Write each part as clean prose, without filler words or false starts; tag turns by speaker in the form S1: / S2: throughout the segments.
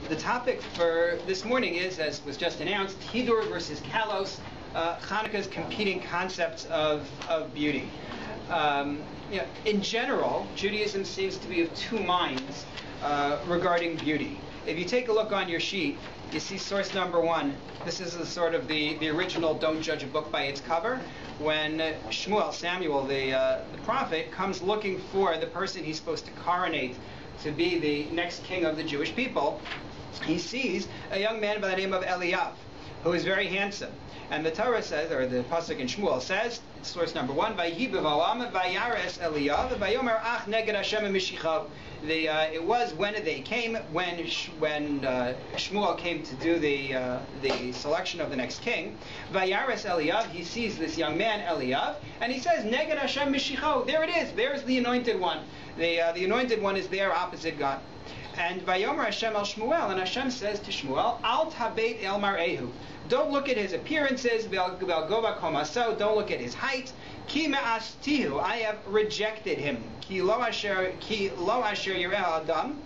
S1: The topic for this morning is, as was just announced, Hidur versus Kalos, Chanukah's competing concepts of beauty. In general, Judaism seems to be of two minds regarding beauty. If you take a look on your sheet, you see source number one. This is the original "Don't judge a book by its cover." When Samuel, the prophet, comes looking for the person he's supposed to coronate to be the next king of the Jewish people, he sees a young man by the name of Eliyav, who is very handsome. And the Torah says, or the pasuk in Shmuel says, source number one, "Vayihi b'valam vayares Eliyav vayomer ach neged Hashem mishicha." It was when they came, when Shmuel came to do the selection of the next king. Vayares Eliyav, he sees this young man Eliyav, and he says, "Neged Hashem mishicha." There it is. There's the anointed one. The anointed one is there opposite God. And Vayomer Hashem el Shmuel, and Hashem says to Shmuel, "Al tabeit el mar'ehu." Don't look at his appearances. Don't look at his height. Ki me'astihu, I have rejected him. Ki lo asher yireh adam.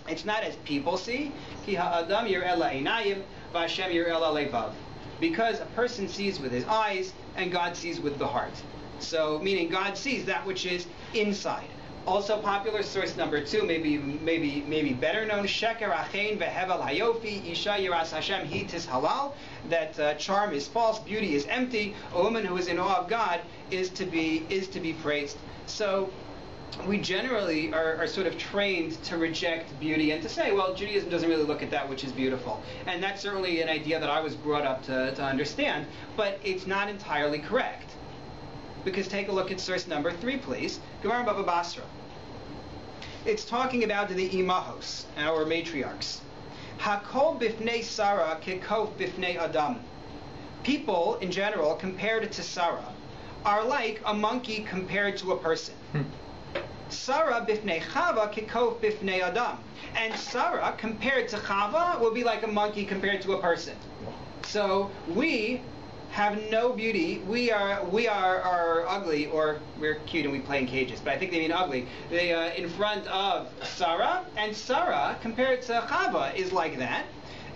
S1: It's not as people see. Ki ha'adam yireh la'einayim, v'Hashem yireh la'levav. Because a person sees with his eyes, and God sees with the heart. So, meaning God sees that which is inside. Also popular, source number two, maybe better known, Sheker Achein Vehevel Hayofi, Isha Yiras Hashem Hitis Halal, that charm is false, beauty is empty, a woman who is in awe of God is to be praised. So we generally are sort of trained to reject beauty and to say, well, Judaism doesn't really look at that which is beautiful. And that's certainly an idea that I was brought up to understand, but it's not entirely correct. Because take a look at source number three, please. Gemara Bava Basra. It's talking about the imahos, our matriarchs. Hakol bifnei Sarah kekof bifnei Adam. People, in general, compared to Sarah, are like a monkey compared to a person. Sarah bifnei Chava kekof bifnei Adam. And Sarah, compared to Chava, will be like a monkey compared to a person. So we have no beauty. We are ugly, or we're cute and we play in cages, but I think they mean ugly. They in front of Sarah, and Sarah compared to Chava is like that.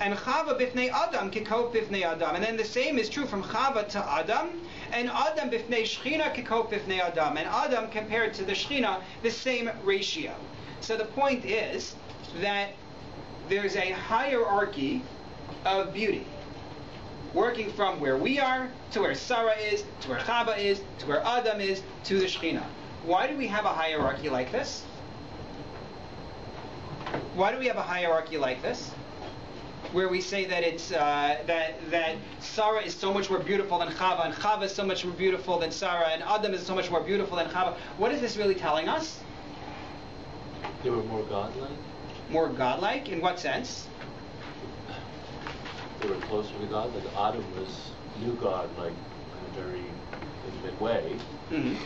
S1: And Chava bifnei Adam kikov bifnei Adam. And then the same is true from Chava to Adam, and Adam bifnei Shechina kikov bifnei Adam. And Adam compared to the Shechina, the same ratio. So the point is that there's a hierarchy of beauty, working from where we are, to where Sarah is, to where Chava is, to where Adam is, to the Shechina. Why do we have a hierarchy like this? Why do we have a hierarchy like this? Where we say that it's that Sarah is so much more beautiful than Chava, and Chava is so much more beautiful than Sarah, and Adam is so much more beautiful than Chava. What is this really telling us?
S2: They were more godlike?
S1: More godlike? In what sense?
S2: They were closer to God. Like Adam knew God like in a very intimate way, and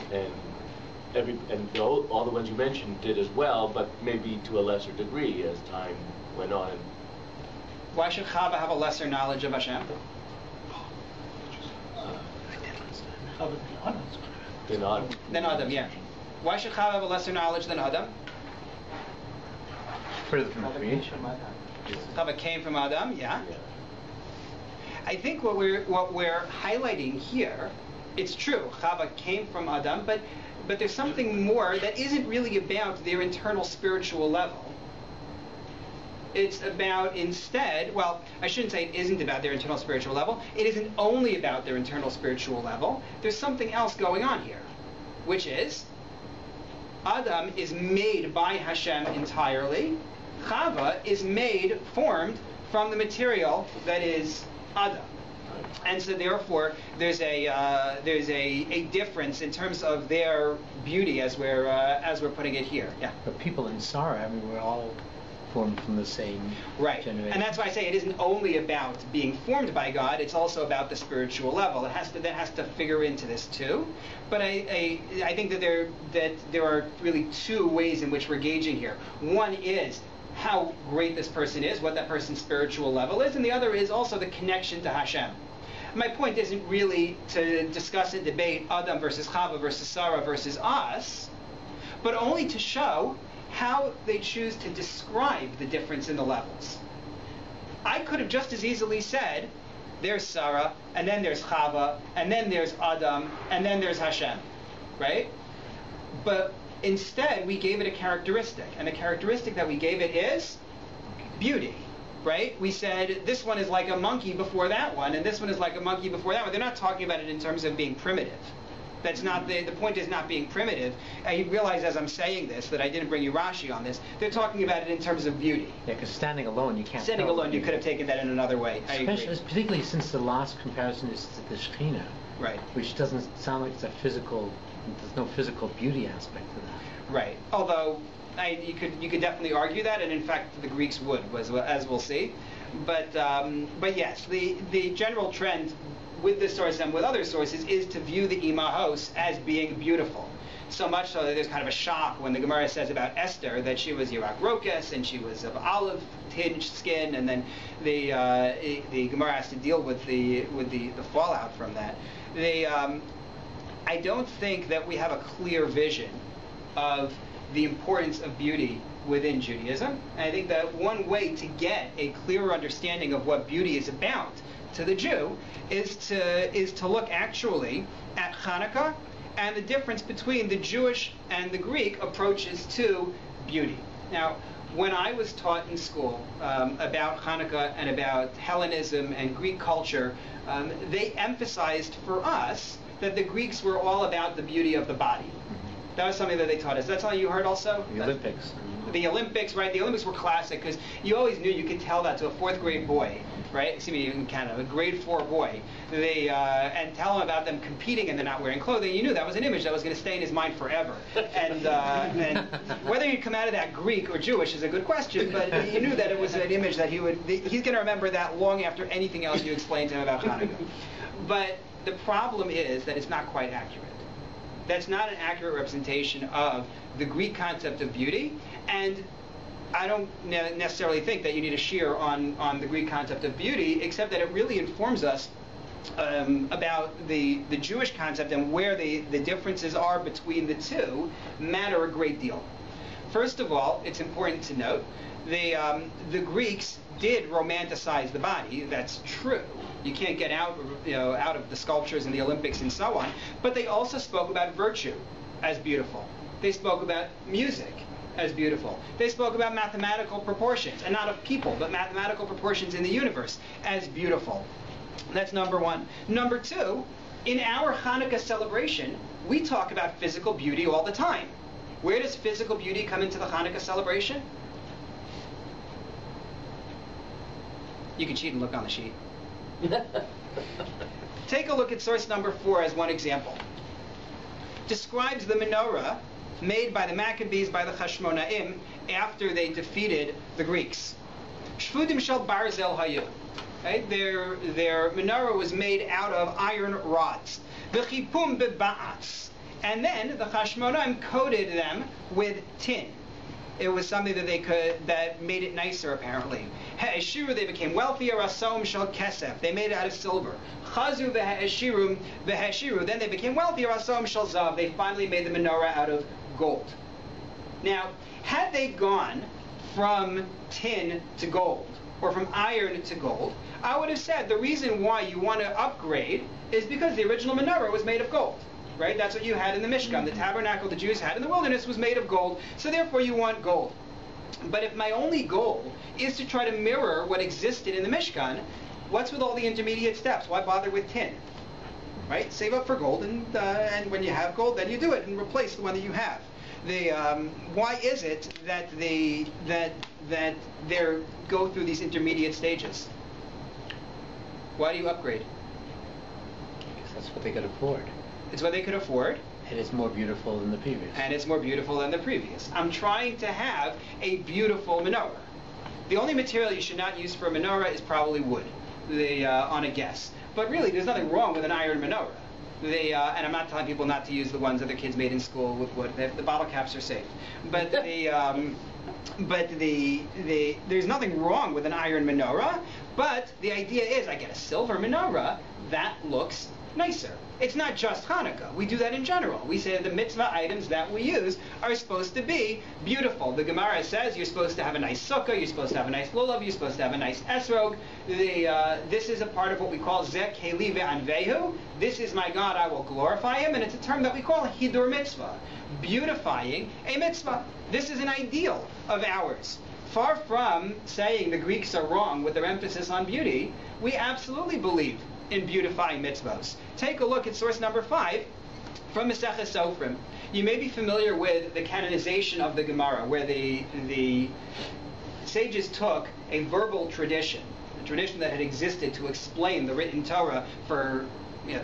S2: all the ones you mentioned did as well, but maybe to a lesser degree as time went on.
S1: Why should Chava have a lesser knowledge of Hashem? Than Adam, yeah. Why should Chava have a lesser knowledge than Adam?
S3: Further from creation.
S1: Chava came from Adam, yeah. I think what we're highlighting here, it's true, Chava came from Adam, but there's something more that isn't really about their internal spiritual level. It's about instead, well, I shouldn't say it isn't about their internal spiritual level. It isn't only about their internal spiritual level. There's something else going on here, which is Adam is made by Hashem entirely. Chava is formed from the material that is Adam. And so therefore there's a difference in terms of their beauty as we're putting it here. Yeah.
S3: But people in Sarah, we're all formed from the same generation.
S1: And that's why I say it isn't only about being formed by God, it's also about the spiritual level. That has to figure into this too. But I think that there are really two ways in which we're gauging here. One is how great this person is, what that person's spiritual level is, and the other is also the connection to Hashem. My point isn't really to discuss and debate Adam versus Chava versus Sarah versus us, but only to show how they choose to describe the difference in the levels. I could have just as easily said, there's Sarah, and then there's Chava, and then there's Adam, and then there's Hashem, right? But instead, we gave it a characteristic, and the characteristic that we gave it is beauty, right? We said this one is like a monkey before that one, and this one is like a monkey before that one. They're not talking about it in terms of being primitive. That's not the point is not being primitive. I realize as I'm saying this that I didn't bring you Rashi on this. They're talking about it in terms of beauty.
S3: Yeah, because standing alone you can't.
S1: Standing alone, you could have taken that in another way. I agree.
S3: Particularly since the last comparison is to the Shekhinah,
S1: right?
S3: Which doesn't sound like it's a physical. There's no physical beauty aspect to that.
S1: Right. Although you could definitely argue that, and in fact the Greeks would, as we'll see. But yes, the general trend with this source and with other sources is to view the imahos as being beautiful. So much so that there's kind of a shock when the Gemara says about Esther that she was Yirak Rokes and she was of olive tinged skin, and then the Gemara has to deal with the fallout from that. I don't think that we have a clear vision of the importance of beauty within Judaism. And I think that one way to get a clearer understanding of what beauty is about to the Jew is to look actually at Chanukah and the difference between the Jewish and the Greek approaches to beauty. Now, when I was taught in school about Chanukah and about Hellenism and Greek culture, they emphasized for us that the Greeks were all about the beauty of the body. That was something that they taught us. That's something you heard also?
S3: The Olympics.
S1: The Olympics, right? The Olympics were classic because you always knew, you could tell that to a fourth grade boy, right? Excuse me, in Canada, a grade 4 boy. And tell him about them competing and they're not wearing clothing. You knew that was an image that was going to stay in his mind forever. And whether he'd come out of that Greek or Jewish is a good question, but you knew that it was an image that he's going to remember that long after anything else you explained to him about Hanukkah. But the problem is that it's not quite accurate. That's not an accurate representation of the Greek concept of beauty, and I don't necessarily think that you need a shear on the Greek concept of beauty, except that it really informs us about the Jewish concept and where the differences are between the two matter a great deal. First of all, it's important to note the Greeks did romanticize the body. That's true. You can't get out of the sculptures and the Olympics and so on. But they also spoke about virtue as beautiful. They spoke about music as beautiful. They spoke about mathematical proportions, and not of people, but mathematical proportions in the universe as beautiful. That's number one. Number two, in our Hanukkah celebration, we talk about physical beauty all the time. Where does physical beauty come into the Hanukkah celebration? You can cheat and look on the sheet. Take a look at source number 4 as one example. Describes the menorah made by the Maccabees, by the Hashmonaim, after they defeated the Greeks. Shvudim shel barzel hayu. Right? Their menorah was made out of iron rods. V'chipum beba'atz. And then the Hashmonaim coated them with tin. It was something that made it nicer, apparently. Ha'eshiru, they became wealthier. Asom shel kesef, they made it out of silver. Chazu v'ha'eshiru, then they became wealthier. Asom shel zav, they finally made the menorah out of gold. Now, had they gone from tin to gold, or from iron to gold, I would have said the reason why you want to upgrade is because the original menorah was made of gold. Right? That's what you had in the Mishkan. The tabernacle the Jews had in the wilderness was made of gold, so therefore you want gold. But if my only goal is to try to mirror what existed in the Mishkan, what's with all the intermediate steps? Why bother with tin? Right? Save up for gold, and when you have gold, then you do it and replace the one that you have. Why is it that they go through these intermediate stages? Why do you upgrade?
S3: Because that's what they could afford.
S1: It's what they could afford.
S3: And it's more beautiful than the previous.
S1: And it's more beautiful than the previous. I'm trying to have a beautiful menorah. The only material you should not use for a menorah is probably wood, on a guess. But really, there's nothing wrong with an iron menorah. And I'm not telling people not to use the ones that their kids made in school with wood. The bottle caps are safe. But there's nothing wrong with an iron menorah. But the idea is, I get a silver menorah that looks nicer. It's not just Hanukkah. We do that in general. We say that the mitzvah items that we use are supposed to be beautiful. The Gemara says you're supposed to have a nice sukkah, you're supposed to have a nice lulav, you're supposed to have a nice esrog. This is a part of what we call Zeh Keli Ve'anvehu. This is my God, I will glorify him. And it's a term that we call hidur mitzvah, beautifying a mitzvah. This is an ideal of ours. Far from saying the Greeks are wrong with their emphasis on beauty, we absolutely believe in beautifying mitzvahs. Take a look at source number 5 from Maseches Sofrim. You may be familiar with the canonization of the Gemara, where the sages took a verbal tradition, a tradition that had existed to explain the written Torah for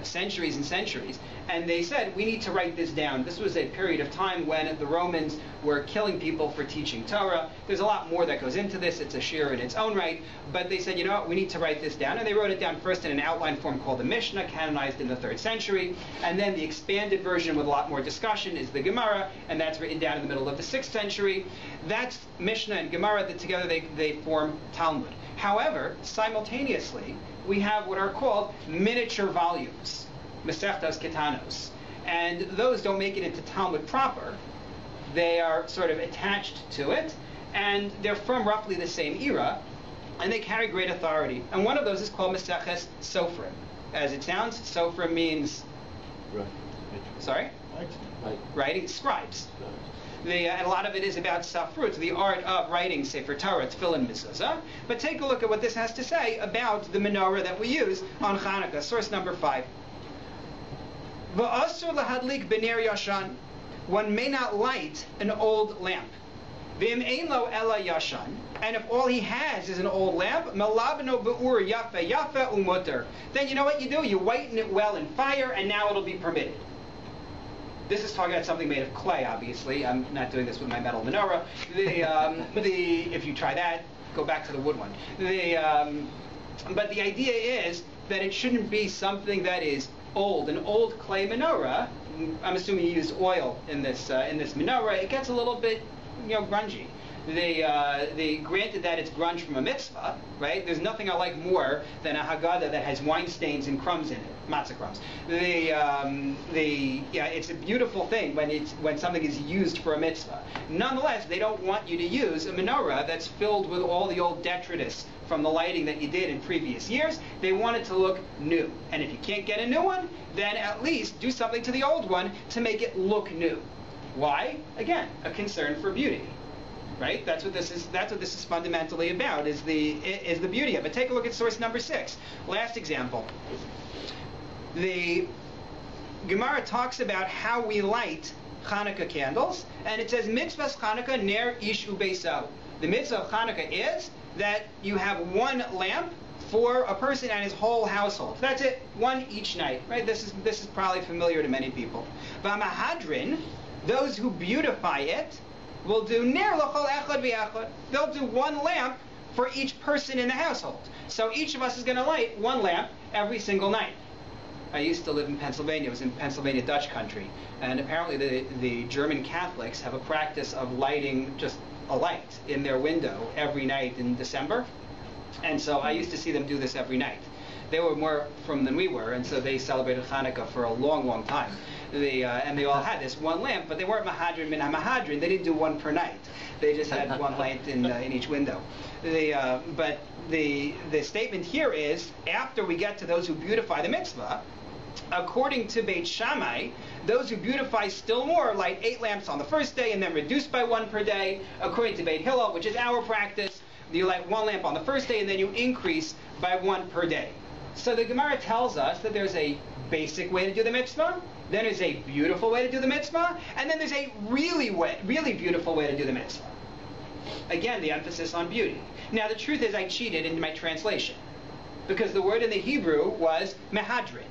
S1: centuries and centuries, and they said, we need to write this down. This was a period of time when the Romans were killing people for teaching Torah. There's a lot more that goes into this. It's a shiur in its own right, but they said, you know what, we need to write this down, and they wrote it down first in an outline form called the Mishnah, canonized in the 3rd century, and then the expanded version with a lot more discussion is the Gemara, and that's written down in the middle of the 6th century. That's Mishnah and Gemara, that together they form Talmud. However, simultaneously, we have what are called miniature volumes, Masechtas Ketanos. And those don't make it into Talmud proper. They are sort of attached to it, and they're from roughly the same era, and they carry great authority. And one of those is called Maseches Sofrim. As it sounds, Sofrim means...
S2: Right.
S1: Sorry?
S2: Right.
S1: Writing, scribes. And a lot of it is about safrut, the art of writing Sefer Torah, tefillin, mezuzah. But take a look at what this has to say about the menorah that we use on Chanukah. Source number 5. V'asur lahadlik b'ner yashan. One may not light an old lamp. V'im ein lo ela yashan. And if all he has is an old lamp, melabno be'ur yafe yafe umutter. Then you know what you do? You whiten it well in fire, and now it'll be permitted. This is talking about something made of clay, obviously. I'm not doing this with my metal menorah. If you try that, go back to the wood one. But the idea is that it shouldn't be something that is old. An old clay menorah, I'm assuming you used oil in this menorah, it gets a little bit grungy. Granted that it's grunge from a mitzvah, right? There's nothing I like more than a Haggadah that has wine stains and crumbs in it, matzah crumbs. It's a beautiful thing when something is used for a mitzvah. Nonetheless, they don't want you to use a menorah that's filled with all the old detritus from the lighting that you did in previous years. They want it to look new. And if you can't get a new one, then at least do something to the old one to make it look new. Why? Again, a concern for beauty. Right? That's what this is fundamentally about, is the beauty of it. Take a look at source number 6. Last example. The Gemara talks about how we light Chanukah candles, and it says, Mitzvahs Chanukah ner ish ubeisau. The mitzvah of Chanukah is that you have one lamp for a person and his whole household. That's it, one each night. Right? This is probably familiar to many people. V'amahadrin, those who beautify it, will do ner l'chol echad v'echad. They'll do one lamp for each person in the household. So each of us is going to light one lamp every single night. I used to live in Pennsylvania. I was in Pennsylvania Dutch country. And apparently the German Catholics have a practice of lighting just a light in their window every night in December. And so I used to see them do this every night. They were more from than we were, and so they celebrated Hanukkah for a long, long time. And they all had this one lamp, but they weren't mahadrin min ha-mahadrin. They didn't do one per night. They just had one light in each window. But the statement here is, after we get to those who beautify the mitzvah, according to Beit Shammai, those who beautify still more light 8 lamps on the first day and then reduce by 1 per day. According to Beit Hillel, which is our practice, you light 1 lamp on the first day and then you increase by 1 per day. So the Gemara tells us that there's a basic way to do the mitzvah, then there's a beautiful way to do the mitzvah, and then there's a really beautiful way to do the mitzvah. Again, the emphasis on beauty. Now, the truth is I cheated in my translation, because the word in the Hebrew was mehadrin.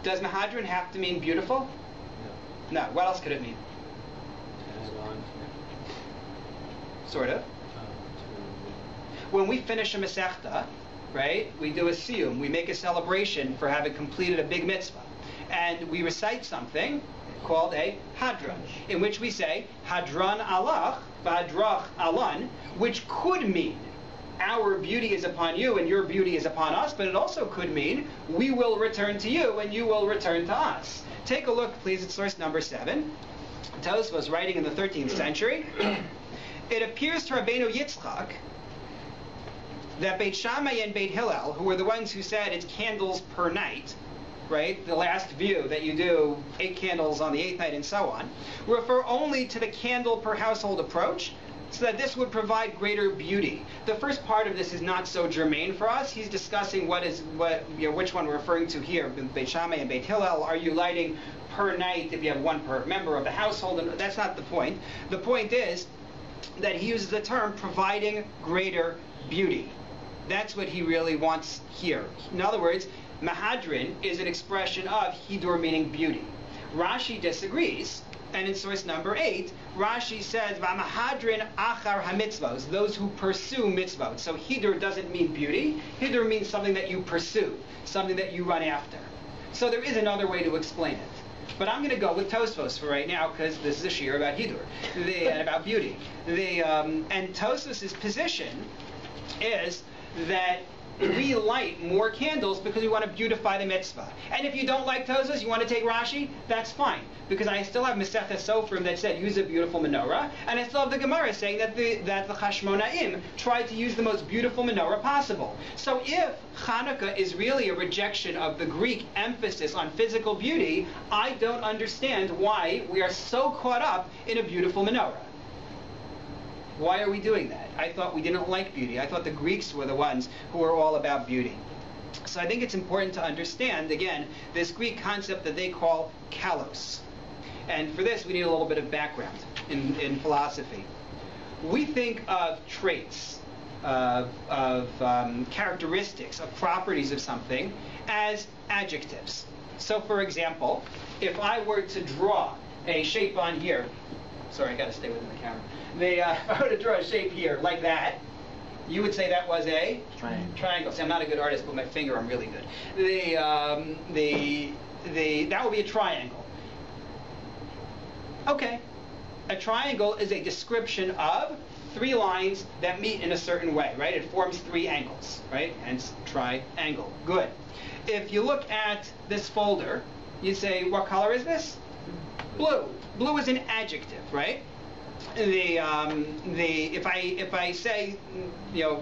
S1: Does mehadrin have to mean beautiful? No. What else could it mean? Sort of. When we finish a Masechta, right, we do a siyum. We make a celebration for having completed a big mitzvah. And we recite something called a hadran, in which we say, hadran alach, v'hadrach alan, which could mean our beauty is upon you and your beauty is upon us, but it also could mean we will return to you and you will return to us. Take a look, please, at source number 7. Tosfos was writing in the 13th century. It appears to Rabbeinu Yitzchak that Beit Shammai and Beit Hillel, who were the ones who said it's candles per night, right, the last view that you do 8 candles on the 8th night and so on, refer only to the candle per household approach, so that this would provide greater beauty. The first part of this is not so germane for us. He's discussing which one we're referring to here, Beit Shammai and Beit Hillel. Are you lighting per night if you have one per member of the household? And that's not the point. The point is that he uses the term providing greater beauty. That's what he really wants here. In other words, Mahadrin is an expression of Hidur, meaning beauty. Rashi disagrees, and in source number 8, Rashi says, V'amahadrin achar hamitzvos, those who pursue mitzvot. So Hidur doesn't mean beauty. Hidur means something that you pursue, something that you run after. So there is another way to explain it. But I'm going to go with Tosfos for right now, because this is a shiur about Hidur, and about beauty. And Tosfos' position is that we light more candles because we want to beautify the mitzvah. And if you don't like Tosfos, you want to take Rashi, that's fine. Because I still have Masechet Sofrim that said use a beautiful menorah, and I still have the Gemara saying that the Chashmonaim tried to use the most beautiful menorah possible. So if Chanukah is really a rejection of the Greek emphasis on physical beauty, I don't understand why we are so caught up in a beautiful menorah. Why are we doing that? I thought we didn't like beauty. I thought the Greeks were the ones who were all about beauty. So I think it's important to understand, again, this Greek concept that they call kalos. And for this, we need a little bit of background in philosophy. We think of traits, of characteristics, of properties of something as adjectives. So for example, if I were to draw a shape on here, sorry, I got to stay within the camera. If I were to draw a shape here like that, you would say that was a triangle. See, I'm not a good artist, but with my finger I'm really good. That would be a triangle. Okay, a triangle is a description of 3 lines that meet in a certain way, right? It forms 3 angles, right? Hence triangle. Good. If you look at this folder, you say, what color is this? Blue. Blue is an adjective, right? If I say,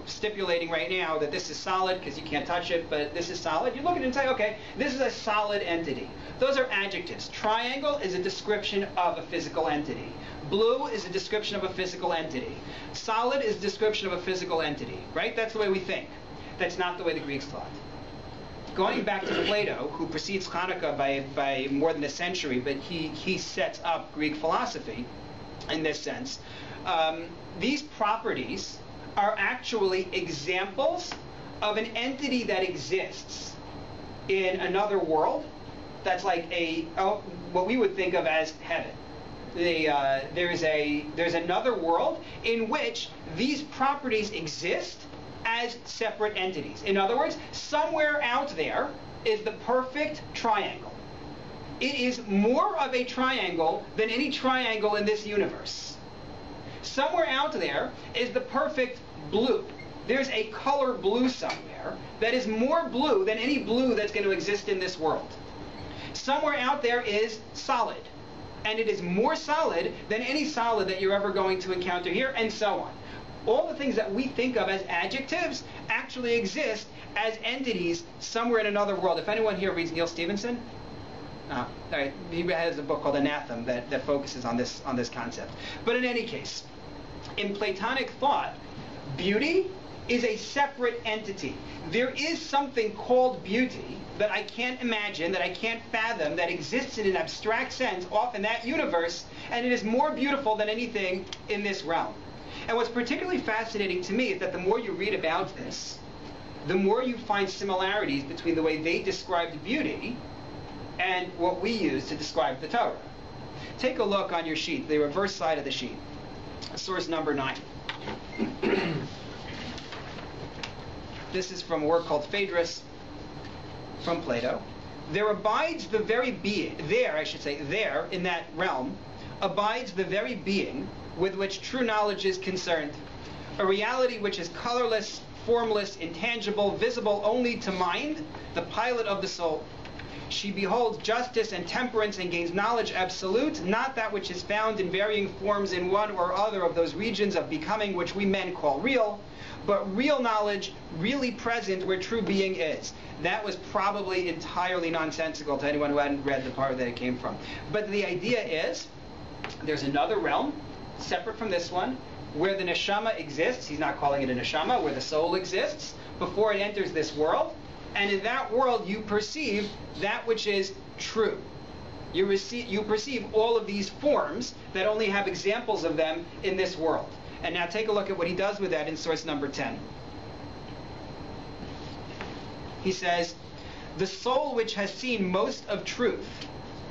S1: stipulating right now that this is solid because you can't touch it, but this is solid, you look at it and say, okay, this is a solid entity. Those are adjectives. Triangle is a description of a physical entity. Blue is a description of a physical entity. Solid is a description of a physical entity, right? That's the way we think. That's not the way the Greeks thought. Going back to Plato, who precedes Chanukah by more than a century, but he sets up Greek philosophy in this sense. These properties are actually examples of an entity that exists in another world that's like what we would think of as heaven. There's another world in which these properties exist as separate entities. In other words, somewhere out there is the perfect triangle. It is more of a triangle than any triangle in this universe. Somewhere out there is the perfect blue. There's a color blue somewhere that is more blue than any blue that's going to exist in this world. Somewhere out there is solid, and it is more solid than any solid that you're ever going to encounter here, and so on. All the things that we think of as adjectives actually exist as entities somewhere in another world. If anyone here reads Neil Stevenson, all right, he has a book called Anathem that focuses on this concept. But in any case, in Platonic thought, beauty is a separate entity. There is something called beauty that I can't imagine, that I can't fathom, that exists in an abstract sense off in that universe, and it is more beautiful than anything in this realm. And what's particularly fascinating to me is that the more you read about this, the more you find similarities between the way they described beauty and what we use to describe the Torah. Take a look on your sheet, the reverse side of the sheet, source number 9. This is from a work called Phaedrus from Plato. There abides the very being, there in that realm, abides the very being with which true knowledge is concerned, a reality which is colorless, formless, intangible, visible only to mind, the pilot of the soul. She beholds justice and temperance and gains knowledge absolute, not that which is found in varying forms in one or other of those regions of becoming which we men call real, but real knowledge, really present where true being is. That was probably entirely nonsensical to anyone who hadn't read the part that it came from. But the idea is, there's another realm, separate from this one, where the neshama exists. He's not calling it a neshama, where the soul exists before it enters this world. And in that world, you perceive that which is true. You perceive all of these forms that only have examples of them in this world. And now take a look at what he does with that in source number 10. He says, the soul which has seen most of truth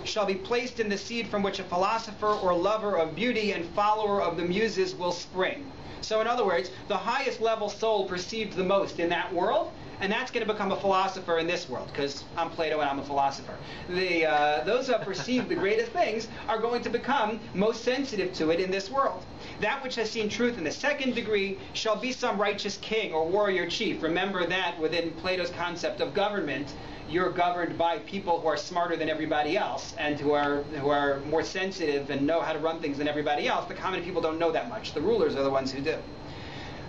S1: shall be placed in the seed from which a philosopher or lover of beauty and follower of the muses will spring. So in other words, the highest level soul perceived the most in that world, and that's going to become a philosopher in this world, because I'm Plato and I'm a philosopher. Those who have perceived the greatest things are going to become most sensitive to it in this world. That which has seen truth in the second degree shall be some righteous king or warrior chief. Remember that within Plato's concept of government, you're governed by people who are smarter than everybody else and who are more sensitive and know how to run things than everybody else. The common people don't know that much. The rulers are the ones who do.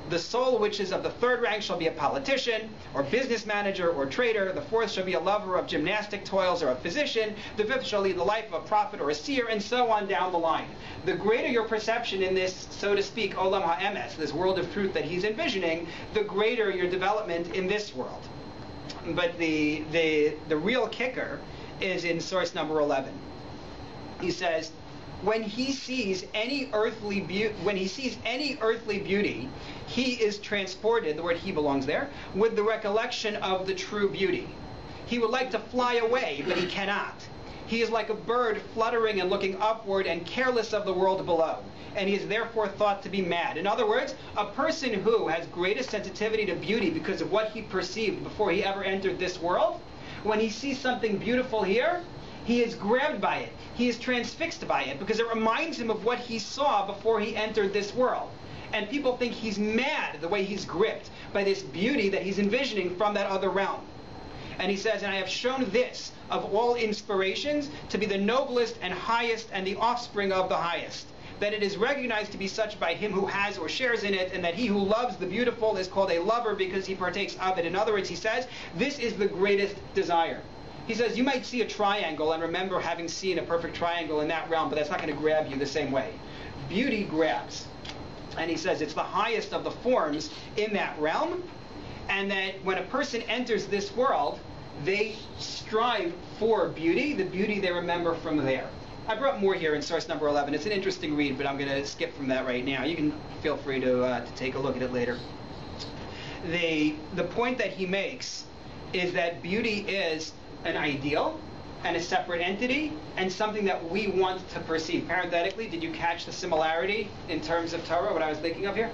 S1: The soul which is of the third rank shall be a politician, or business manager, or trader. The fourth shall be a lover of gymnastic toils, or a physician. The fifth shall lead the life of a prophet or a seer, and so on down the line. The greater your perception in this, so to speak, olam ha'emes, this world of truth that he's envisioning, the greater your development in this world. But the real kicker is in source number 11. He says, when he sees any earthly beauty, he is transported, the word he belongs there, with the recollection of the true beauty. He would like to fly away, but he cannot. He is like a bird fluttering and looking upward and careless of the world below, and he is therefore thought to be mad. In other words, a person who has greatest sensitivity to beauty because of what he perceived before he ever entered this world, when he sees something beautiful here, he is grabbed by it. He is transfixed by it because it reminds him of what he saw before he entered this world. And people think he's mad the way he's gripped by this beauty that he's envisioning from that other realm. And he says, and I have shown this of all inspirations to be the noblest and highest and the offspring of the highest, that it is recognized to be such by him who has or shares in it, and that he who loves the beautiful is called a lover because he partakes of it. In other words, he says, this is the greatest desire. He says, you might see a triangle and remember having seen a perfect triangle in that realm, but that's not going to grab you the same way. Beauty grabs. And he says it's the highest of the forms in that realm, and that when a person enters this world, they strive for beauty, the beauty they remember from there. I brought more here in source number 11. It's an interesting read, but I'm going to skip from that right now. You can feel free to take a look at it later. The point that he makes is that beauty is an ideal and a separate entity and something that we want to perceive. Parenthetically, did you catch the similarity in terms of Torah, what I was thinking of here?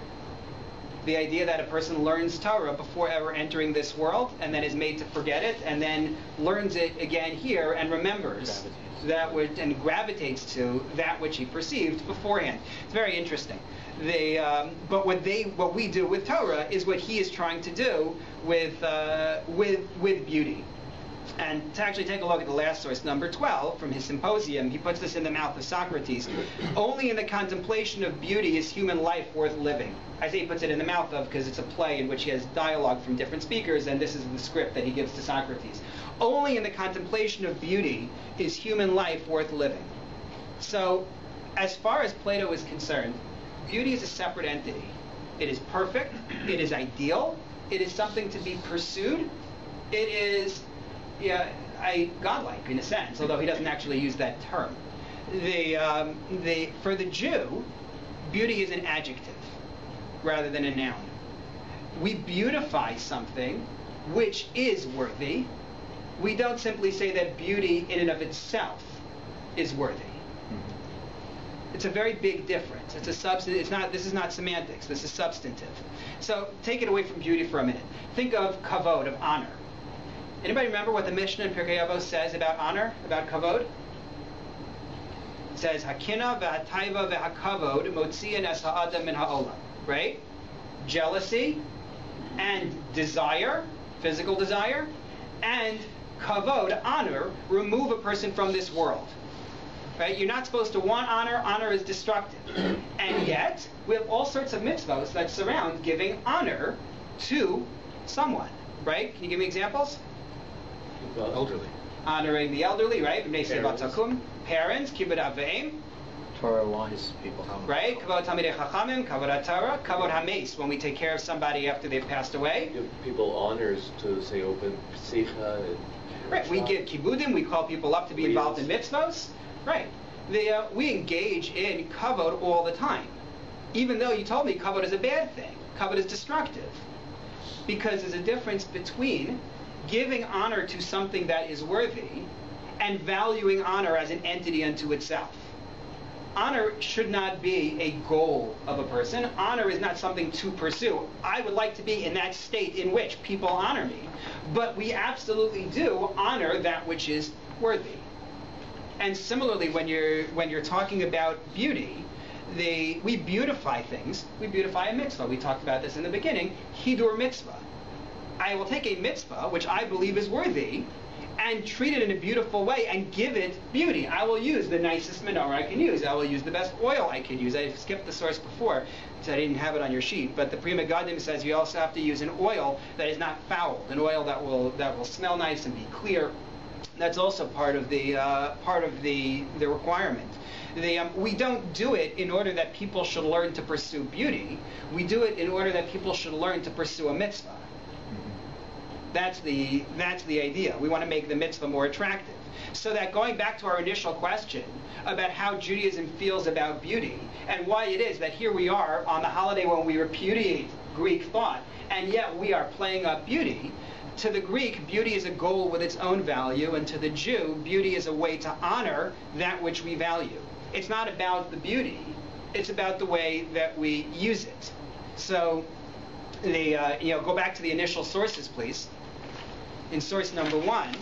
S1: The idea that a person learns Torah before ever entering this world and then is made to forget it and then learns it again here and remembers that which and gravitates to that which he perceived beforehand. It's very interesting. But what we do with Torah is what he is trying to do with beauty. And to actually take a look at the last source, number 12, from his symposium, he puts this in the mouth of Socrates. Only in the contemplation of beauty is human life worth living. I say he puts it in the mouth of because it's a play in which he has dialogue from different speakers, and this is the script that he gives to Socrates. Only in the contemplation of beauty is human life worth living. So, as far as Plato is concerned, beauty is a separate entity. It is perfect, it is ideal, it is something to be pursued, it is godlike in a sense, although he doesn't actually use that term. For the Jew, beauty is an adjective rather than a noun. We beautify something which is worthy. We don't simply say that beauty in and of itself is worthy. It's a very big difference. It's a substantive. This is not semantics. This is substantive. So take it away from beauty for a minute. Think of kavod, of honor. Anybody remember what the Mishnah in Pirkei Avos says about honor, about kavod? It says, Hakina v'hataiva v'hakavod motzian es ha'adam min ha'olam. Right? jealousy, and desire, physical desire, and kavod, honor, remove a person from this world. Right? You're not supposed to want honor. Honor is destructive. And yet, we have all sorts of mitzvahs that surround giving honor to someone. Right? Can you give me examples?
S2: Elderly.
S1: Honoring the elderly, right? Parents, kibbud aveim.
S3: Torah-wise people.
S1: Right? Kavod tamidei chachamim, kavod Torah, kavod hameis, when we take care of somebody after they've passed away.
S2: Give people honors to say open psicha.
S1: Right. We give kibbudim. We call people up to be involved in mitzvahs. Right. We engage in kavod all the time. Even though you told me kavod is a bad thing. Kavod is destructive. Because there's a difference between giving honor to something that is worthy and valuing honor as an entity unto itself. Honor should not be a goal of a person. Honor is not something to pursue. I would like to be in that state in which people honor me. But we absolutely do honor that which is worthy. And similarly, when you're talking about beauty, we beautify things. We beautify a mitzvah. We talked about this in the beginning. Hidur mitzvah. I will take a mitzvah, which I believe is worthy, and treat it in a beautiful way and give it beauty. I will use the nicest menorah I can use. I will use the best oil I can use. I skipped the source before, so I didn't have it on your sheet. But the Pri Megadim says you also have to use an oil that is not foul, an oil that will smell nice and be clear. That's also part of the requirement. We don't do it in order that people should learn to pursue beauty. We do it in order that people should learn to pursue a mitzvah. That's the idea. We want to make the mitzvah more attractive. So that going back to our initial question about how Judaism feels about beauty and why it is that here we are on the holiday when we repudiate Greek thought and yet we are playing up beauty. To the Greek, beauty is a goal with its own value, and to the Jew, beauty is a way to honor that which we value. It's not about the beauty, it's about the way that we use it. So, go back to the initial sources, please. In source number 1,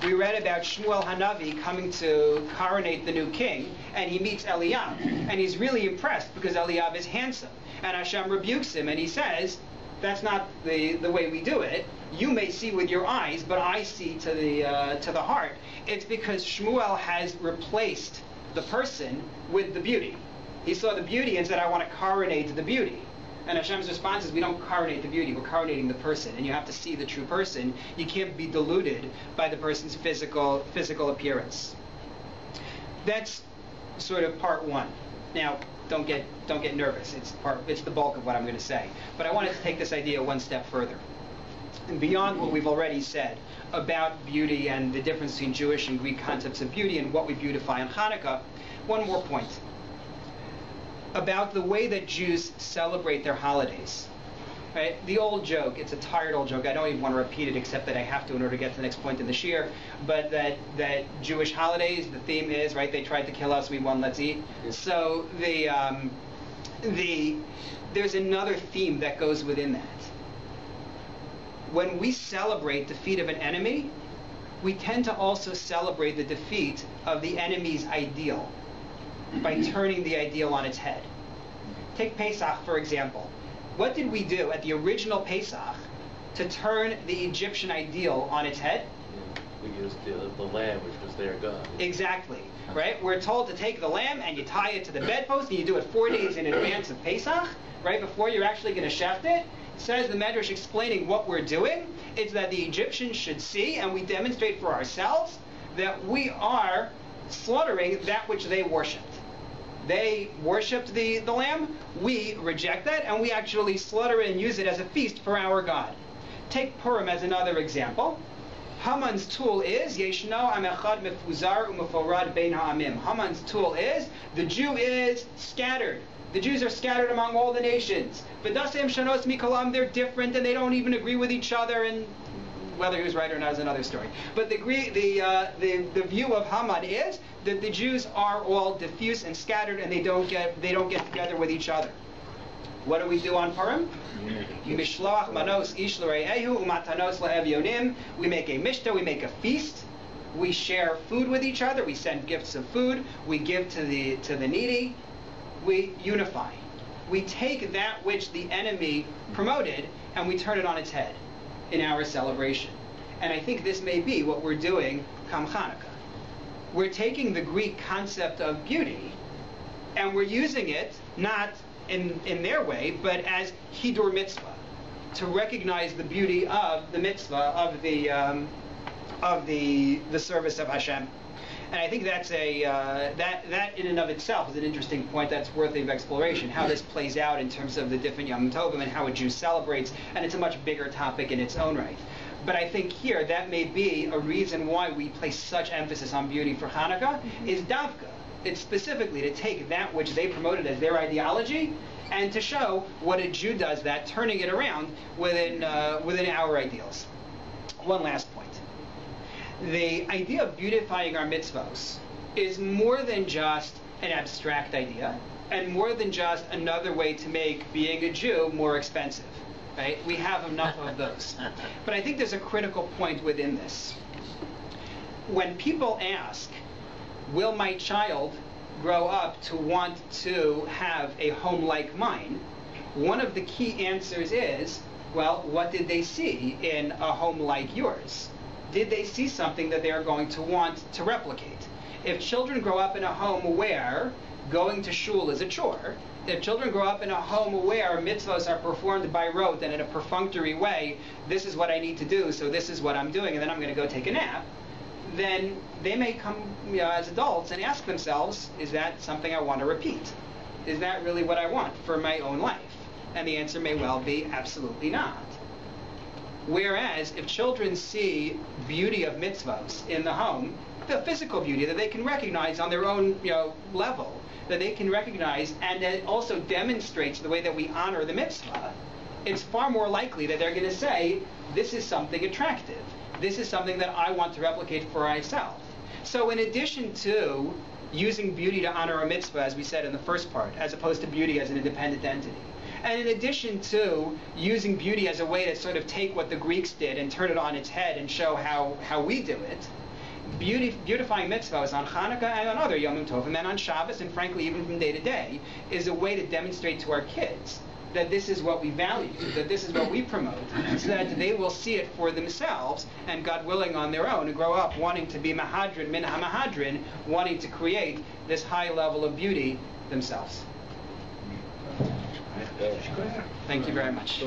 S1: we read about Shmuel Hanavi coming to coronate the new king, and he meets Eliab, and he's really impressed because Eliab is handsome. And Hashem rebukes him, and he says, that's not the way we do it. You may see with your eyes, but I see to the heart. It's because Shmuel has replaced the person with the beauty. He saw the beauty and said, I want to coronate the beauty. And Hashem's response is, we don't coronate the beauty, we're coronating the person. And you have to see the true person. You can't be deluded by the person's physical appearance. That's sort of part 1. Now, don't get nervous. It's the bulk of what I'm going to say. But I wanted to take this idea one step further. And beyond what we've already said about beauty and the difference between Jewish and Greek concepts of beauty and what we beautify on Chanukah, one more point about the way that Jews celebrate their holidays. Right? The old joke, it's a tired old joke, I don't even want to repeat it except that I have to in order to get to the next point in the shir, but that Jewish holidays, the theme is, right, they tried to kill us, we won, let's eat. So there's another theme that goes within that. When we celebrate defeat of an enemy, we tend to also celebrate the defeat of the enemy's ideal by turning the ideal on its head. Take Pesach, for example. What did we do at the original Pesach to turn the Egyptian ideal on its head?
S2: We used the lamb, which was their god.
S1: Exactly. Right? We're told to take the lamb and you tie it to the bedpost and you do it 4 days in advance of Pesach, right before you're actually going to shecht it. Says the Medrash explaining what we're doing is that the Egyptians should see, and we demonstrate for ourselves, that we are slaughtering that which they worshipped. They worshipped the lamb, we reject that, and we actually slaughter it and use it as a feast for our God. Take Purim as another example. Haman's tool is, Yeshno am echad mefuzar umeforad bein ha'amim. Haman's tool is, the Jew is scattered. The Jews are scattered among all the nations. V'dasem shanos mikolam, they're different and they don't even agree with each other, and whether he was right or not is another story. But the view of Haman is that the Jews are all diffuse and scattered and they don't get together with each other. What do we do on Purim? Mishloach manos ish l're'ehu umatanos la'evyonim. We make a mishta, we make a feast. We share food with each other. We send gifts of food. We give to the needy. We unify. we take that which the enemy promoted and we turn it on its head in our celebration. And I think this may be what we're doing come Chanukah. We're taking the Greek concept of beauty and we're using it not in their way, but as hidur mitzvah, to recognize the beauty of the mitzvah of the service of Hashem. And I think that's that in and of itself is an interesting point that's worthy of exploration, how this plays out in terms of the different Yom Tovim and how a Jew celebrates, and it's a much bigger topic in its own right. But I think here that may be a reason why we place such emphasis on beauty for Hanukkah, is davka. It's specifically to take that which they promoted as their ideology and to show what a Jew does that, turning it around within our ideals. One last point. The idea of beautifying our mitzvos is more than just an abstract idea and more than just another way to make being a Jew more expensive. Right? We have enough of those. But I think there's a critical point within this. When people ask, will my child grow up to want to have a home like mine? One of the key answers is, well, what did they see in a home like yours? Did they see something that they are going to want to replicate? If children grow up in a home where going to shul is a chore, if children grow up in a home where mitzvahs are performed by rote and in a perfunctory way, this is what I need to do, so this is what I'm doing, and then I'm going to go take a nap, then they may come as adults and ask themselves, is that something I want to repeat? Is that really what I want for my own life? And the answer may well be absolutely not. Whereas if children see beauty of mitzvahs in the home, the physical beauty that they can recognize on their own level, that they can recognize, and that also demonstrates the way that we honor the mitzvah, it's far more likely that they're going to say, this is something attractive. This is something that I want to replicate for myself. So in addition to using beauty to honor a mitzvah, as we said in the first part, as opposed to beauty as an independent entity, and in addition to using beauty as a way to sort of take what the Greeks did and turn it on its head and show how we do it, beautifying mitzvahs on Chanukah and on other Yom Tovim and on Shabbos, and frankly even from day to day, is a way to demonstrate to our kids that this is what we value, that this is what we promote, so that they will see it for themselves, and God willing on their own, and grow up wanting to be mahadrin, min ha-mahadrin, wanting to create this high level of beauty themselves. Thank you very much.